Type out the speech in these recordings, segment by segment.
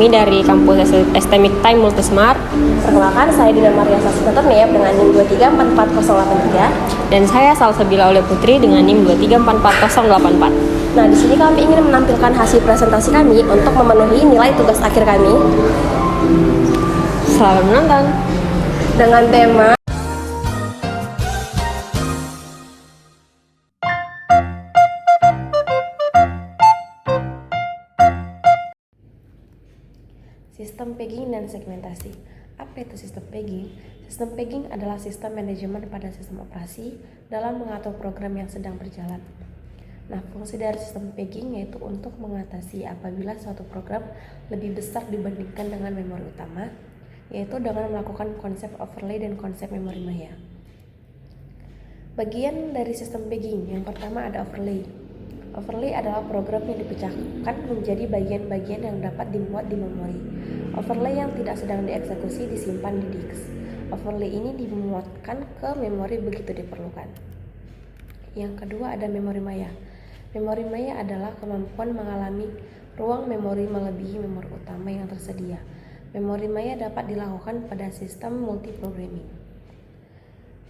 kami dari kampus STMIK Time Multismart. Perkenalkan, saya Dina Maria Sasita Turnip dengan NIM 2344083. Dan saya Salsabila Oleh Putri dengan NIM 2344084. Nah, di sini kami ingin menampilkan hasil presentasi kami untuk memenuhi nilai tugas akhir kami. Selamat menonton. Dengan tema sistem pegging dan segmentasi. Apa itu sistem pegging? Sistem pegging adalah sistem manajemen pada sistem operasi dalam mengatur program yang sedang berjalan. Nah, fungsi dari sistem pegging yaitu untuk mengatasi apabila suatu program lebih besar dibandingkan dengan memori utama, yaitu dengan melakukan konsep overlay dan konsep memori maya. Bagian dari sistem pegging, yang pertama ada overlay. Overlay adalah program yang dipecahkan menjadi bagian-bagian yang dapat dimuat di memori. Overlay yang tidak sedang dieksekusi disimpan di disk. Overlay ini dimuatkan ke memori begitu diperlukan. Yang kedua ada memori maya. Memori maya adalah kemampuan mengalami ruang memori melebihi memori utama yang tersedia. Memori maya dapat dilakukan pada sistem multiprogramming.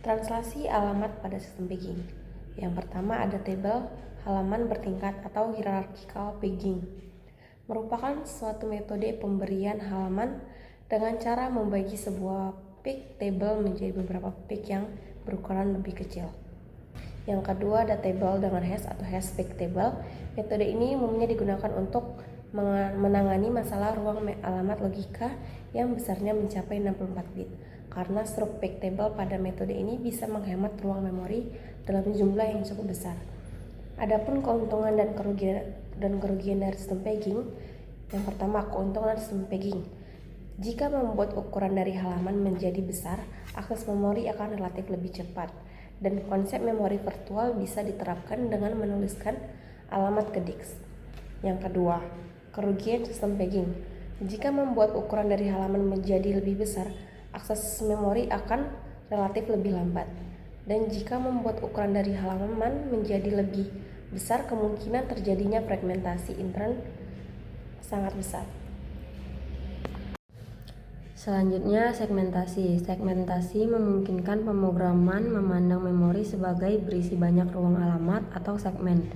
Translasi alamat pada sistem pegging. Yang pertama ada tabel halaman bertingkat atau hierarchical pegging. Merupakan suatu metode pemberian halaman dengan cara membagi sebuah peg table menjadi beberapa peg yang berukuran lebih kecil. Yang kedua ada tabel dengan hash atau hash peg table. Metode ini umumnya digunakan untuk menangani masalah ruang alamat logika yang besarnya mencapai 64 bit. Karena struktur peg table pada metode ini bisa menghemat ruang memori dalam jumlah yang cukup besar. Adapun keuntungan dan kerugian dari sistem pegging. Yang pertama, keuntungan sistem pegging. Jika membuat ukuran dari halaman menjadi besar, akses memori akan relatif lebih cepat dan konsep memori virtual bisa diterapkan dengan menuliskan alamat ke disk. Yang kedua, kerugian sistem pegging. Jika membuat ukuran dari halaman menjadi lebih besar, akses memori akan relatif lebih lambat. Dan jika membuat ukuran dari halaman menjadi lebih besar, kemungkinan terjadinya fragmentasi intern sangat besar. Selanjutnya segmentasi. Segmentasi memungkinkan pemrograman memandang memori sebagai berisi banyak ruang alamat atau segmen.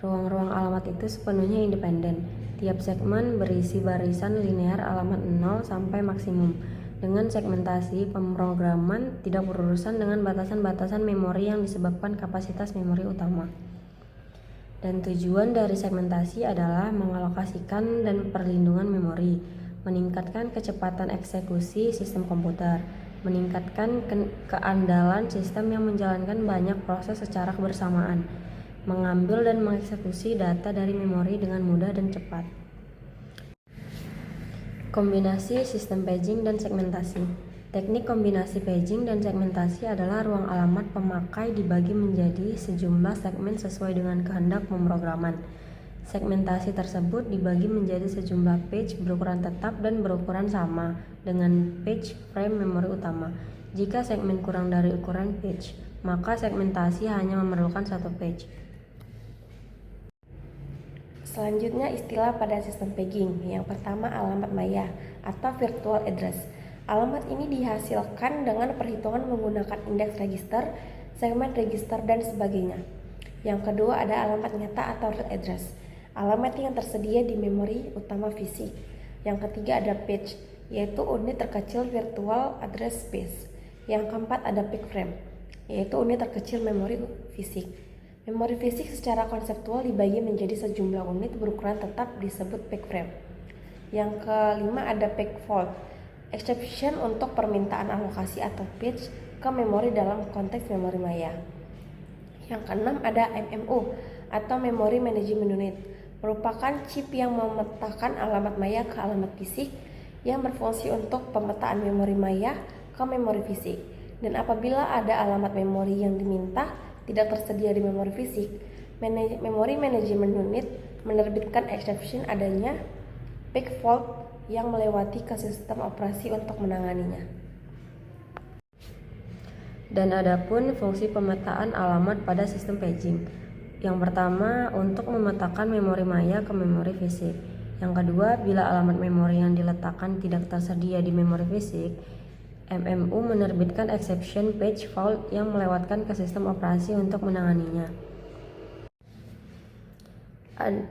Ruang-ruang alamat itu sepenuhnya independen. Tiap segmen berisi barisan linear alamat 0 sampai maksimum. Dengan segmentasi, pemrograman tidak berurusan dengan batasan-batasan memori yang disebabkan kapasitas memori utama. Dan tujuan dari segmentasi adalah mengalokasikan dan perlindungan memori, meningkatkan kecepatan eksekusi sistem komputer, meningkatkan keandalan sistem yang menjalankan banyak proses secara bersamaan, mengambil dan mengeksekusi data dari memori dengan mudah dan cepat. Kombinasi sistem pegging dan segmentasi. Teknik kombinasi pegging dan segmentasi adalah ruang alamat pemakai dibagi menjadi sejumlah segmen sesuai dengan kehendak pemrograman. Segmentasi tersebut dibagi menjadi sejumlah page berukuran tetap dan berukuran sama dengan page frame memori utama. Jika segmen kurang dari ukuran page, maka segmentasi hanya memerlukan satu page. Selanjutnya istilah pada sistem pegging. Yang pertama alamat maya atau virtual address. Alamat ini dihasilkan dengan perhitungan menggunakan indeks register, segmen register, dan sebagainya. Yang kedua ada alamat nyata atau real address. Alamat yang tersedia di memori utama fisik. Yang ketiga ada page, yaitu unit terkecil virtual address space. Yang keempat ada peg frame, yaitu unit terkecil memori fisik. Memori fisik secara konseptual dibagi menjadi sejumlah unit berukuran tetap disebut peg frame. Yang kelima ada peg fault, exception untuk permintaan alokasi atau page ke memori dalam konteks memori maya. Yang keenam ada MMU atau Memory Management Unit, merupakan chip yang memetakan alamat maya ke alamat fisik yang berfungsi untuk pemetaan memori maya ke memori fisik. Dan apabila ada alamat memori yang diminta tidak tersedia di memori fisik, Memory Management Unit menerbitkan exception adanya peg fault yang melewati ke sistem operasi untuk menanganinya. Dan adapun fungsi pemetaan alamat pada sistem pegging. Yang pertama, untuk memetakan memori maya ke memori fisik. Yang kedua, bila alamat memori yang diletakkan tidak tersedia di memori fisik, MMU menerbitkan exception page fault yang melewatkan ke sistem operasi untuk menanganinya.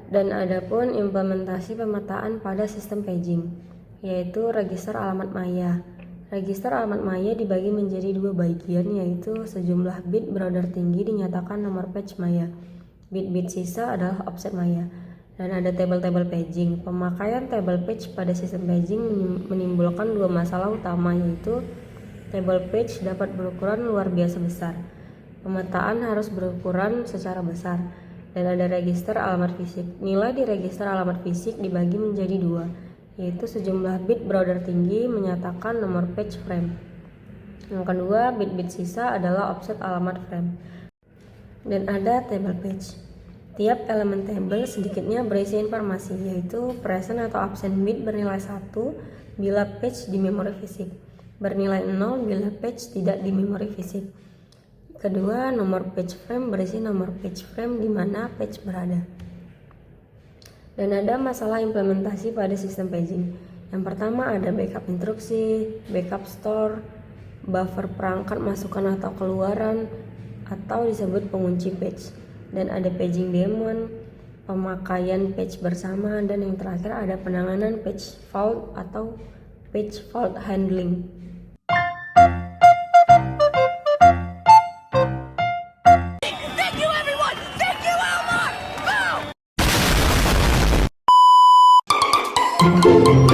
Dan adapun implementasi pemetaan pada sistem paging, yaitu register alamat maya. Register alamat maya dibagi menjadi dua bagian, yaitu sejumlah bit berorder tinggi dinyatakan nomor page maya. Bit-bit sisa adalah offset maya. Dan ada table-table paging. Pemakaian table page pada sistem paging menimbulkan dua masalah utama, yaitu table page dapat berukuran luar biasa besar. Pemetaan harus berukuran secara besar. Dan ada register alamat fisik. Nilai di register alamat fisik dibagi menjadi dua, yaitu sejumlah bit berorder tinggi menyatakan nomor page frame. Yang kedua, bit-bit sisa adalah offset alamat frame. Dan ada table page. Tiap elemen table sedikitnya berisi informasi, yaitu present atau absent bit bernilai 1 bila page di memori fisik, bernilai 0 bila page tidak di memori fisik. Kedua, nomor page frame berisi nomor page frame di mana page berada. Dan ada masalah implementasi pada sistem paging. Yang pertama ada backup instruksi, backup store, buffer perangkat masukan atau keluaran, atau disebut pengunci page. Dan ada paging daemon, pemakaian page bersama, dan yang terakhir ada penanganan page fault atau page fault handling. Thank you, Elmore! Go!